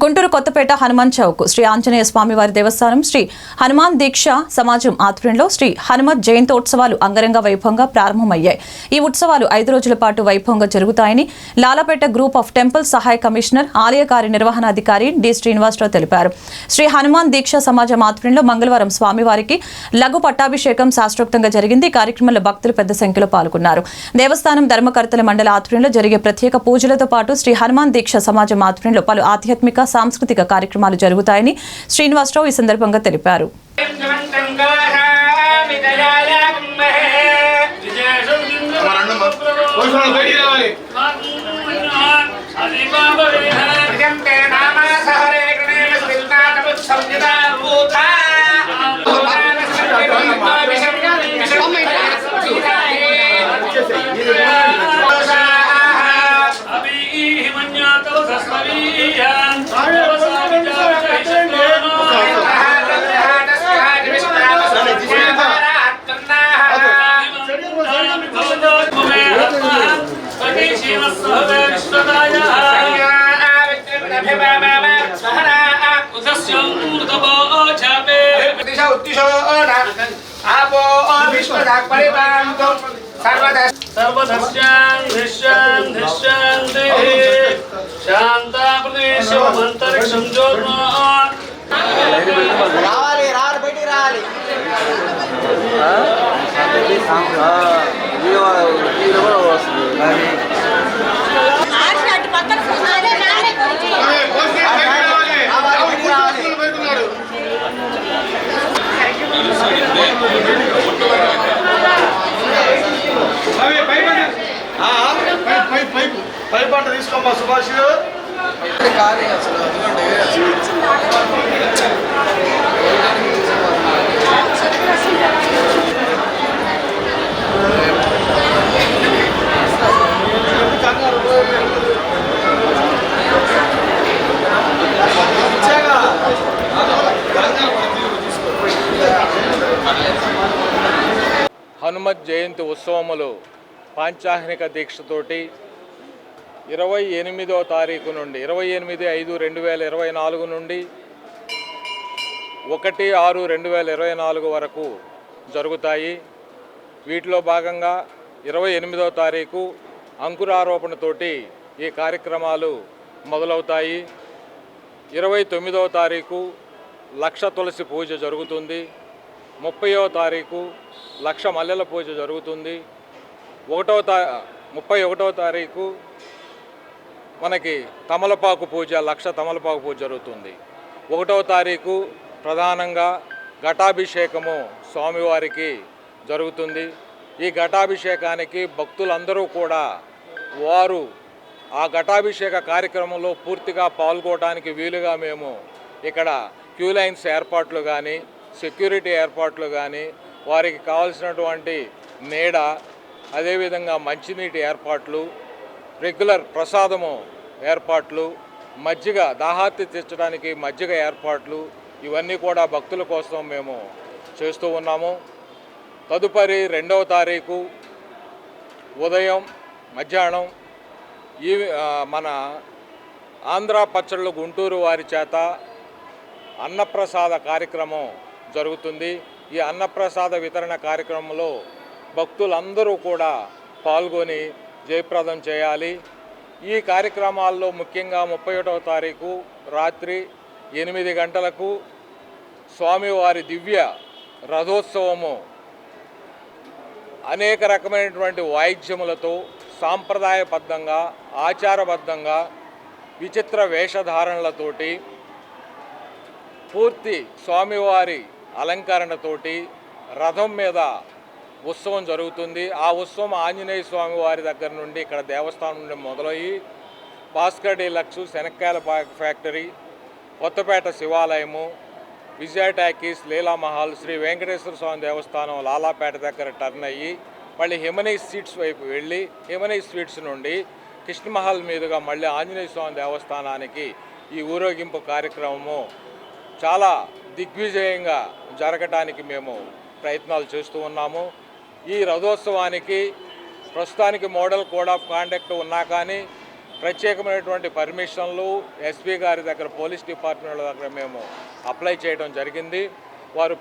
గుంటూరు కొత్తపేట హనుమాన్ చౌక్ శ్రీ ఆంజనేయ స్వామివారి దేవస్థానం శ్రీ హనుమాన్ దీక్ష సమాజం ఆధ్వర్యంలో శ్రీ హనుమత్ జయంతోత్సవాలు అంగరంగ వైభవంగా ప్రారంభమయ్యాయి. ఈ ఉత్సవాలు 5 రోజుల పాటు వైభవంగా జరుగుతాయని లాలపేట గ్రూప్ ఆఫ్ టెంపుల్ సహాయ కమిషనర్ ఆలయ కార్యనిర్వహణాధికారి డి శ్రీనివాసరావు తెలిపారు. శ్రీ హనుమాన్ దీక్ష సమాజం ఆధ్వర్యంలో మంగళవారం స్వామివారికి లఘు పట్టాభిషేకం శాస్త్రోక్తంగా జరిగింది. ఈ కార్యక్రమంలో భక్తులు పెద్ద సంఖ్యలో పాల్గొన్నారు. దేవస్థానం ధర్మకర్తల మండలి ఆధ్వర్యంలో జరిగే ప్రత్యేక పూజలతో పాటు శ్రీ హనుమాన్ దీక్ష సమాజం ఆధ్వర్యంలో పలు ఆధ్యాత్మిక సాంస్కృతిక కార్యక్రమాలు జరుగుతాయని శ్రీనివాసరావు ఈ సందర్భంగా తెలిపారు. పైపంట తీసుకోమ్మా సుభాష్ హనుమత్ జయంతి ఉత్సవములు పాంచాహ్నిక దీక్షతోటి 28వ తారీఖు నుండి 28/5/2024 నుండి 1/6/2024 వరకు జరుగుతాయి. వీటిలో భాగంగా 28వ తారీఖు అంకురారోపణతోటి ఈ కార్యక్రమాలు మొదలవుతాయి. 29వ తారీఖు లక్ష తులసి పూజ జరుగుతుంది. 30వ తారీఖు లక్ష మల్లెల పూజ జరుగుతుంది. 31వ తారీఖు మనకి తమలపాకు పూజ, లక్ష తమలపాకు పూజ జరుగుతుంది. 1వ తారీఖు ప్రధానంగా ఘటాభిషేకము స్వామివారికి జరుగుతుంది. ఈ ఘటాభిషేకానికి భక్తులందరూ కూడా వారు ఆ ఘటాభిషేక కార్యక్రమంలో పూర్తిగా పాల్గొనడానికి వీలుగా మేము ఇక్కడ క్యూ లైన్స్ ఏర్పాట్లు కానీ, సెక్యూరిటీ ఏర్పాట్లు కానీ, వారికి కావాల్సినటువంటి నీడ, అదేవిధంగా మంచినీటి ఏర్పాట్లు, రెగ్యులర్ ప్రసాదము ఏర్పాట్లు, మజ్జిగ దాహార్తి తీర్చడానికి మజ్జిగ ఏర్పాట్లు, ఇవన్నీ కూడా భక్తుల కోసం మేము చేస్తూ ఉన్నాము. తదుపరి 2వ తారీఖు ఉదయం మధ్యాహ్నం మన ఆంధ్ర పచ్చళ్ళు గుంటూరు వారి చేత అన్నప్రసాద కార్యక్రమం జరుగుతుంది. ఈ అన్నప్రసాద వితరణ కార్యక్రమంలో భక్తులందరూ కూడా పాల్గొని జయప్రదం చేయాలి. ఈ కార్యక్రమాల్లో ముఖ్యంగా 31వ తారీఖు రాత్రి 8 గంటలకు స్వామివారి దివ్య రథోత్సవము అనేక రకమైనటువంటి వాయిద్యములతో సాంప్రదాయబద్ధంగా, ఆచారబద్ధంగా, విచిత్ర వేషధారణలతోటి, పూర్తి స్వామివారి అలంకరణతోటి రథం మీద ఉత్సవం జరుగుతుంది. ఆ ఉత్సవం ఆంజనేయ స్వామి వారి దగ్గర నుండి ఇక్కడ దేవస్థానం నుండి మొదలయ్యి భాస్కర్ డీలక్స్, శనక్కాయల ఫ్యాక్టరీ, కొత్తపేట శివాలయము, విజయ టాకీస్, లీలామహల్, శ్రీ వెంకటేశ్వర స్వామి దేవస్థానం లాలాపేట దగ్గర టర్న్ అయ్యి మళ్ళీ హిమనీ స్వీట్స్ వైపు వెళ్ళి హిమనీ స్వీట్స్ నుండి కృష్ణమహల్ మీదుగా మళ్ళీ ఆంజనేయ స్వామి దేవస్థానానికి ఈ ఊరేగింపు కార్యక్రమము చాలా దిగ్విజయంగా జరగటానికి మేము ప్రయత్నాలు చేస్తూ ఉన్నాము. ఈ రథోత్సవానికి ప్రస్తుతానికి మోడల్ కోడ్ ఆఫ్ కాండక్ట్ ఉన్నా కానీ ప్రత్యేకమైనటువంటి పర్మిషన్లు ఎస్పీ గారి దగ్గర, పోలీస్ డిపార్ట్మెంట్ దగ్గర మేము అప్లై చేయడం జరిగింది. వారు